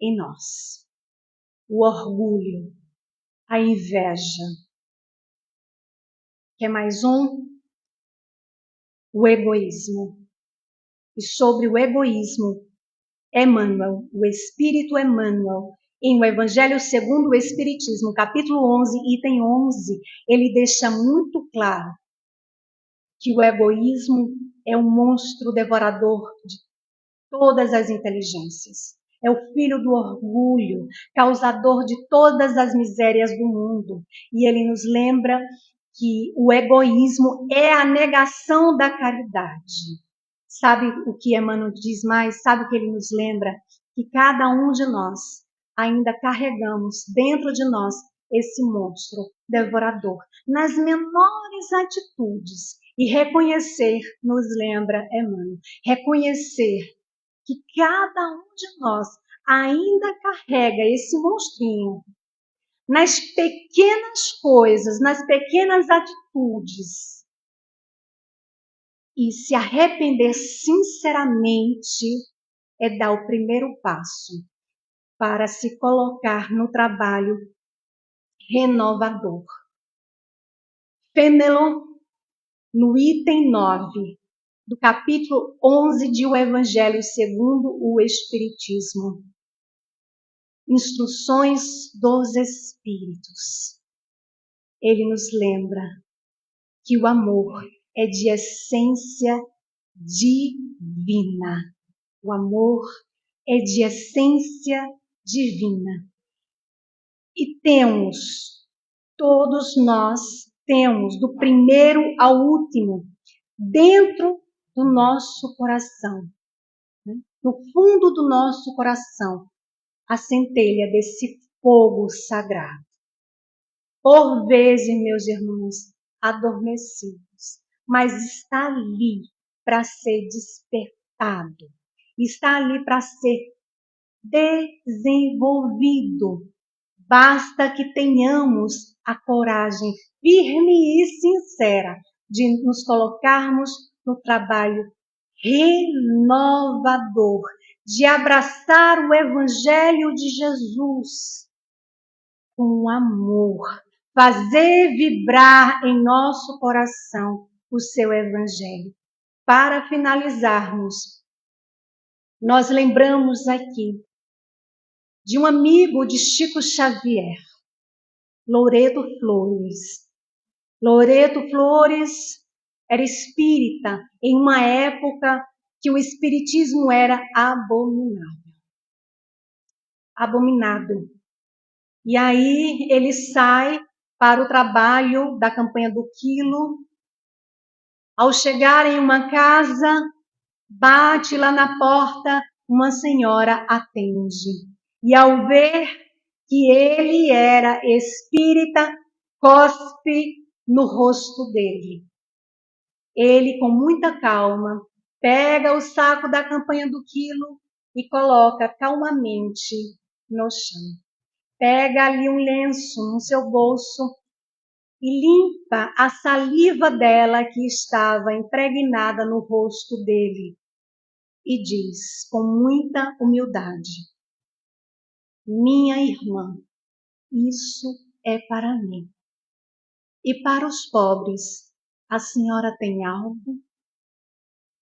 em nós. O orgulho, a inveja. Quer mais um? O egoísmo. E sobre o egoísmo, Emmanuel, o Espírito Emmanuel, em O Evangelho segundo o Espiritismo, capítulo 11, item 11, ele deixa muito claro que o egoísmo é um monstro devorador de todas as inteligências. É o filho do orgulho, causador de todas as misérias do mundo. E ele nos lembra que o egoísmo é a negação da caridade. Sabe o que Emmanuel diz mais? Sabe o que ele nos lembra? Que cada um de nós ainda carregamos dentro de nós esse monstro devorador, nas menores atitudes. E reconhecer nos lembra, Emmanuel, reconhecer que cada um de nós ainda carrega esse monstrinho nas pequenas coisas, nas pequenas atitudes. E se arrepender sinceramente é dar o primeiro passo para se colocar no trabalho renovador. Fenelon, no item 9 do capítulo 11 de O Evangelho segundo o Espiritismo, Instruções dos Espíritos, ele nos lembra que o amor é de essência divina. O amor é de essência divina. E todos nós temos, do primeiro ao último, dentro do nosso coração, né? No fundo do nosso coração, a centelha desse fogo sagrado. Por vezes, meus irmãos, adormecidos, mas está ali para ser despertado, está ali para ser desenvolvido. Basta que tenhamos a coragem firme e sincera de nos colocarmos no trabalho renovador, de abraçar o Evangelho de Jesus com amor, fazer vibrar em nosso coração o seu Evangelho. Para finalizarmos, nós lembramos aqui de um amigo de Chico Xavier, Loreto Flores. Loreto Flores era espírita em uma época que o espiritismo era abominado. E aí ele sai para o trabalho da campanha do Quilo. Ao chegar em uma casa, bate lá na porta, uma senhora atende. E ao ver que ele era espírita, cospe no rosto dele. Ele, com muita calma, pega o saco da campanha do Quilo e coloca calmamente no chão. Pega ali um lenço no seu bolso e limpa a saliva dela que estava impregnada no rosto dele e diz com muita humildade: minha irmã, isso é para mim. E para os pobres, a senhora tem algo?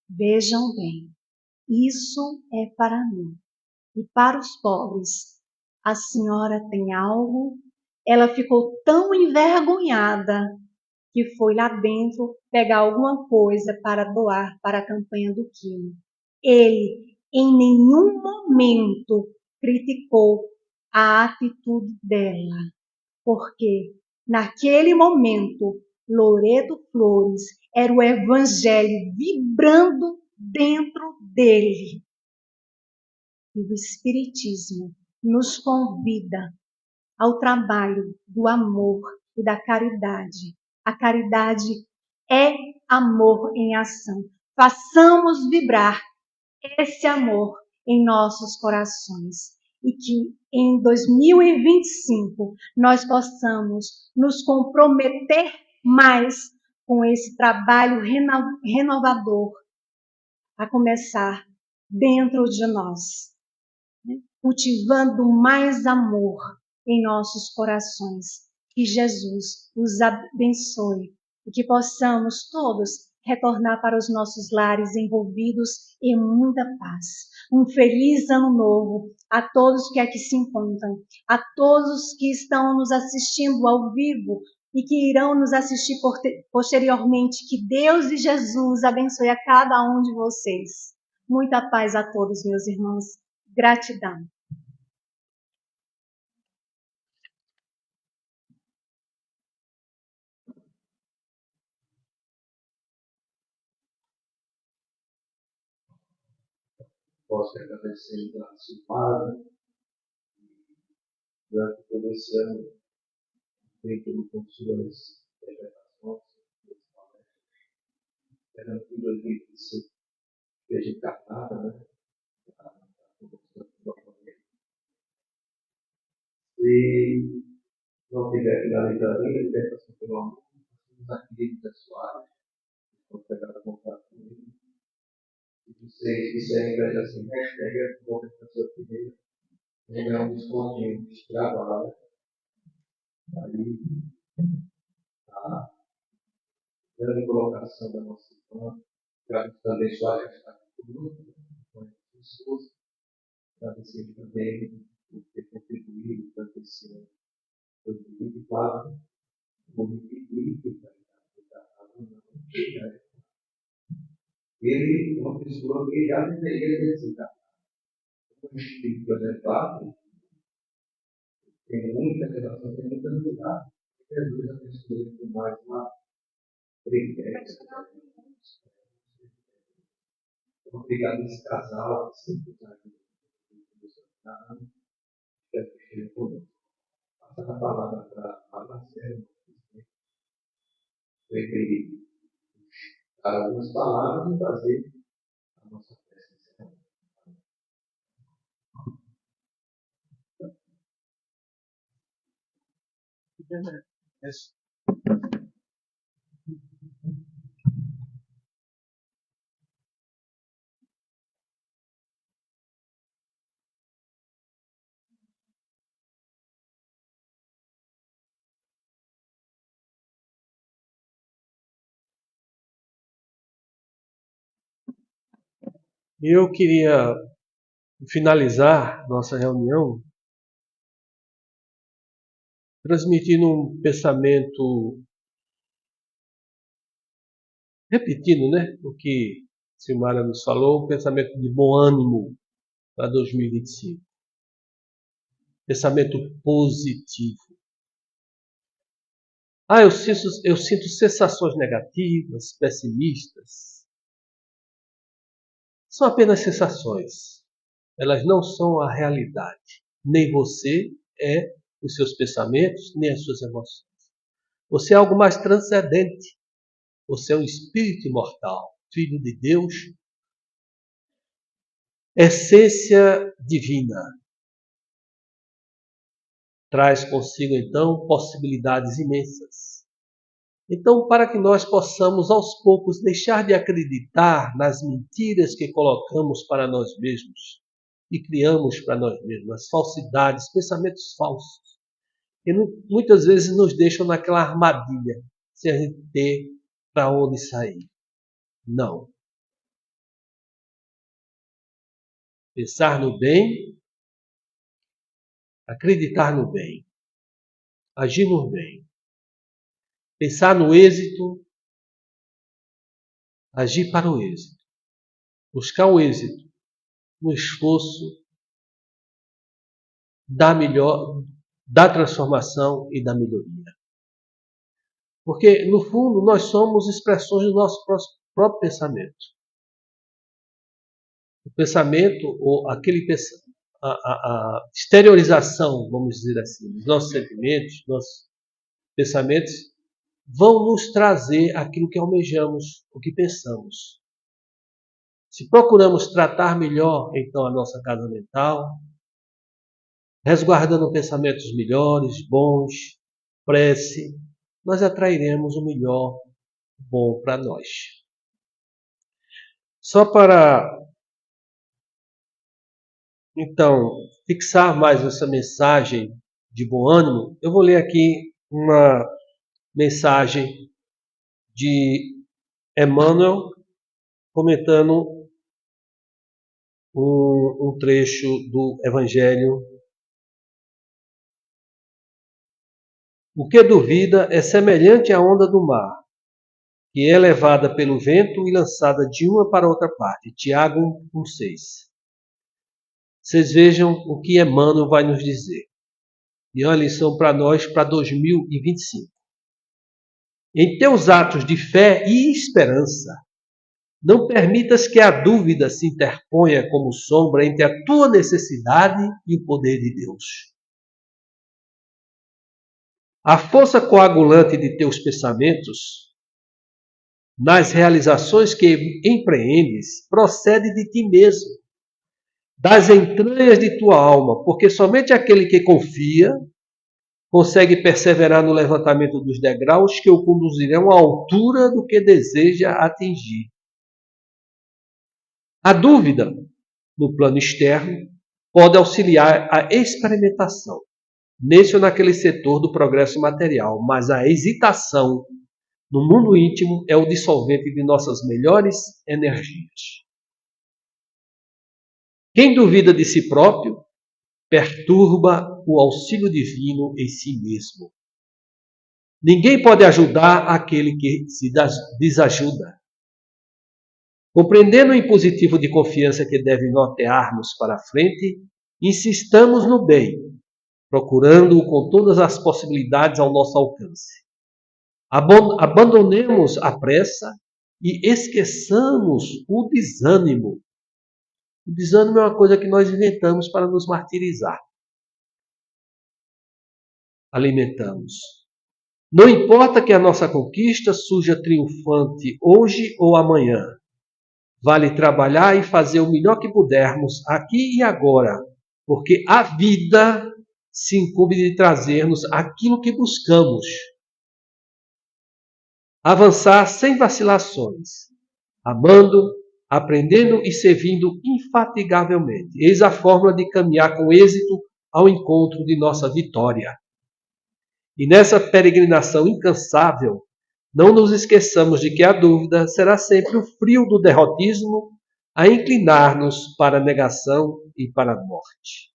Vejam bem, isso é para mim. E para os pobres, a senhora tem algo? Ela ficou tão envergonhada que foi lá dentro pegar alguma coisa para doar para a campanha do Quilo. Ele, em nenhum momento, criticou a atitude dela, porque naquele momento, Loreto Flores era o Evangelho vibrando dentro dele. E o Espiritismo nos convida ao trabalho do amor e da caridade. A caridade é amor em ação. Façamos vibrar esse amor em nossos corações e que em 2025 nós possamos nos comprometer mais com esse trabalho renovador, a começar dentro de nós, né? Cultivando mais amor em nossos corações. Que Jesus os abençoe e que possamos todos retornar para os nossos lares envolvidos em muita paz. Um feliz ano novo a todos que aqui se encontram, a todos que estão nos assistindo ao vivo e que irão nos assistir posteriormente. Que Deus e Jesus abençoe a cada um de vocês. Muita paz a todos, meus irmãos. Gratidão. Posso agradecer pela Silmara, durante todo esse ano, feito com suas interpretações, era tudo ali que se fez encarnada, né? Se não tiver finalidade, ele tenta se pelo amor, os aqui pessoais, vão pegar contato comigo. E vocês disserem assim, hashtag, vou para a sua primeira, vou ganhar um descontinho, trabalho. Aí, a grande colocação da nossa irmã, também sua está conosco, com a esposa, agradecer também por ter contribuído para esse ano 2024, vou me pedir que ele é uma pessoa que já deveria ter sido um espírito elevado, tem muita relação, tem muita amizade. Jesus é a pessoa que mais uma tristeza. Obrigado a esse casal que sempre está aqui. Quero que esteja conosco. Passa a palavra para a Marcelo. Para ele dar algumas palavras e fazer a nossa presença. Isso. Eu queria finalizar nossa reunião transmitindo um pensamento, repetindo, né, o que Silmara nos falou, um pensamento de bom ânimo para 2025. Pensamento positivo. Eu sinto sensações negativas, pessimistas. São apenas sensações. Elas não são a realidade. Nem você é os seus pensamentos, nem as suas emoções. Você é algo mais transcendente. Você é um espírito imortal, filho de Deus, essência divina. Traz consigo, então, possibilidades imensas. Então, para que nós possamos, aos poucos, deixar de acreditar nas mentiras que colocamos para nós mesmos e criamos para nós mesmos, as falsidades, pensamentos falsos, que muitas vezes nos deixam naquela armadilha, sem a gente ter para onde sair. Não. Pensar no bem, acreditar no bem, agir no bem. Pensar no êxito, agir para o êxito. Buscar o êxito no esforço da transformação e da melhoria. Porque, no fundo, nós somos expressões do nosso próprio pensamento. O pensamento, ou a exteriorização, vamos dizer assim, dos nossos sentimentos, nossos pensamentos, vão nos trazer aquilo que almejamos, o que pensamos. Se procuramos tratar melhor, então, a nossa casa mental, resguardando pensamentos melhores, bons, prece, nós atrairemos o melhor, bom para nós. Só para, então, fixar mais essa mensagem de bom ânimo, eu vou ler aqui uma mensagem de Emmanuel, comentando um trecho do Evangelho. O que duvida é semelhante à onda do mar, que é levada pelo vento e lançada de uma para outra parte. Tiago 1,6. Vocês vejam o que Emmanuel vai nos dizer. E é uma lição para nós para 2025. Em teus atos de fé e esperança, não permitas que a dúvida se interponha como sombra entre a tua necessidade e o poder de Deus. A força coagulante de teus pensamentos nas realizações que empreendes procede de ti mesmo, das entranhas de tua alma, porque somente aquele que confia consegue perseverar no levantamento dos degraus que o conduzirão à altura do que deseja atingir. A dúvida, no plano externo, pode auxiliar a experimentação, nesse ou naquele setor do progresso material, mas a hesitação no mundo íntimo é o dissolvente de nossas melhores energias. Quem duvida de si próprio, perturba o auxílio divino em si mesmo. Ninguém pode ajudar aquele que se desajuda. Compreendendo o impositivo de confiança que deve nortear-nos para a frente, insistamos no bem, procurando-o com todas as possibilidades ao nosso alcance. Abandonemos a pressa e esqueçamos o desânimo. O desânimo é uma coisa que nós inventamos para nos martirizar. Alimentamos. Não importa que a nossa conquista surja triunfante hoje ou amanhã. Vale trabalhar e fazer o melhor que pudermos aqui e agora, porque a vida se incumbe de trazer-nos aquilo que buscamos. Avançar sem vacilações, amando, aprendendo e servindo infatigavelmente. Eis a fórmula de caminhar com êxito ao encontro de nossa vitória. E nessa peregrinação incansável, não nos esqueçamos de que a dúvida será sempre o frio do derrotismo a inclinar-nos para a negação e para a morte.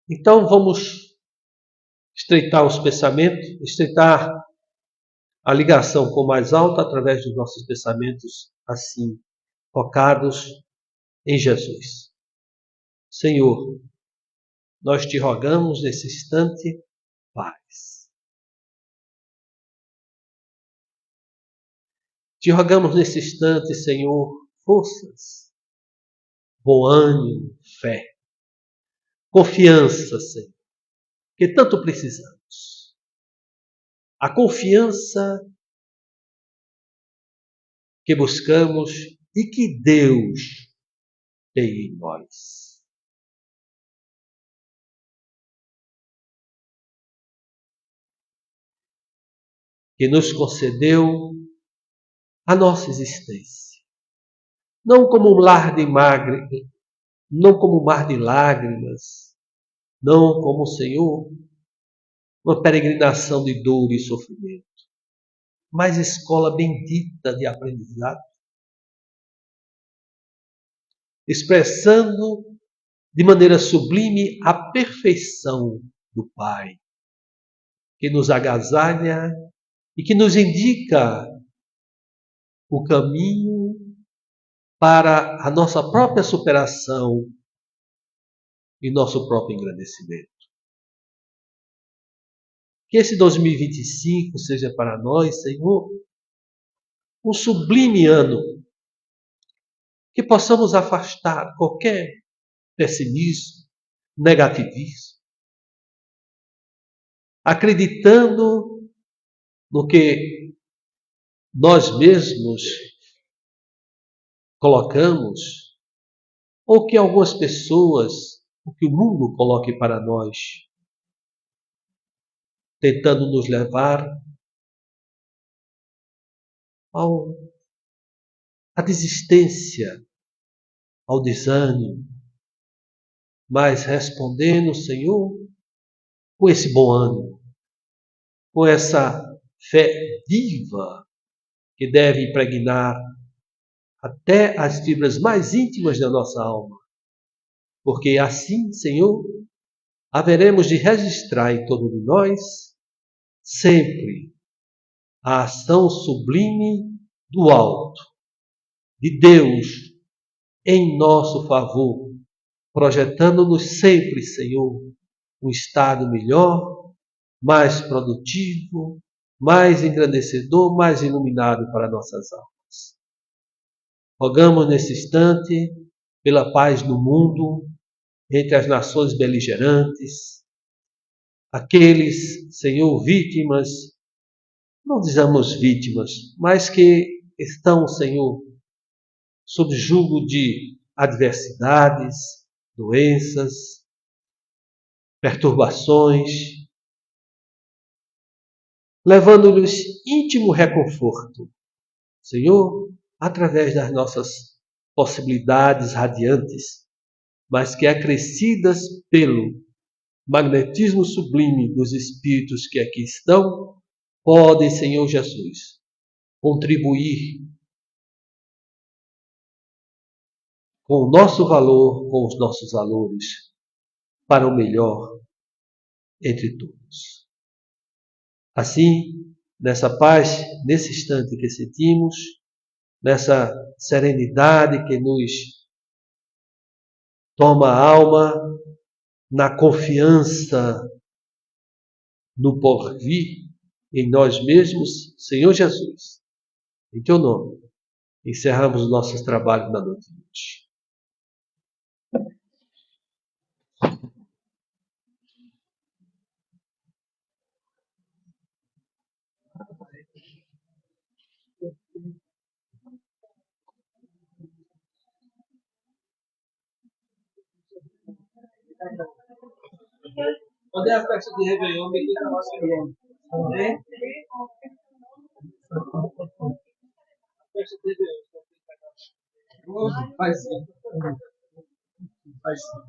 Então vamos estreitar os pensamentos, estreitar a ligação com o mais alto através dos nossos pensamentos assim, focados em Jesus. Senhor, nós te rogamos nesse instante paz. Te rogamos nesse instante, Senhor, forças, bom ânimo, fé, confiança, Senhor, que tanto precisamos. A confiança que buscamos e que Deus tem em nós. Que nos concedeu a nossa existência. Não como um mar de lágrimas, não como, Senhor, uma peregrinação de dor e sofrimento, mas escola bendita de aprendizado, expressando de maneira sublime a perfeição do Pai, que nos agasalha e que nos indica o caminho para a nossa própria superação e nosso próprio engrandecimento. Que esse 2025 seja para nós, Senhor, um sublime ano, que possamos afastar qualquer pessimismo, negativismo, acreditando no que nós mesmos colocamos, ou que algumas pessoas, o que o mundo coloque para nós, tentando nos levar à desistência, ao desânimo, mas respondendo, Senhor, com esse bom ânimo, com essa fé viva que deve impregnar até as fibras mais íntimas da nossa alma. Porque assim, Senhor, haveremos de registrar em torno de nós sempre a ação sublime do alto, de Deus, em nosso favor, projetando-nos sempre, Senhor, um estado melhor, mais produtivo, mais engrandecedor, mais iluminado para nossas almas. Rogamos nesse instante pela paz no mundo, entre as nações beligerantes, aqueles, Senhor, vítimas, não dizemos vítimas, mas que estão, Senhor, sob jugo de adversidades, doenças, perturbações, levando-lhes íntimo reconforto. Senhor, através das nossas possibilidades radiantes, mas que acrescidas pelo magnetismo sublime dos espíritos que aqui estão, podem, Senhor Jesus, contribuir com o nosso valor, com os nossos valores, para o melhor entre todos. Assim, nessa paz, nesse instante que sentimos, nessa serenidade que nos toma a alma, na confiança no porvir, em nós mesmos, Senhor Jesus, em Teu nome, encerramos os nossos trabalhos na noite de hoje. Quando é a festa de Réveillon, me diga mais que é. Festa de Réveillon. Faz sim. Faz sim.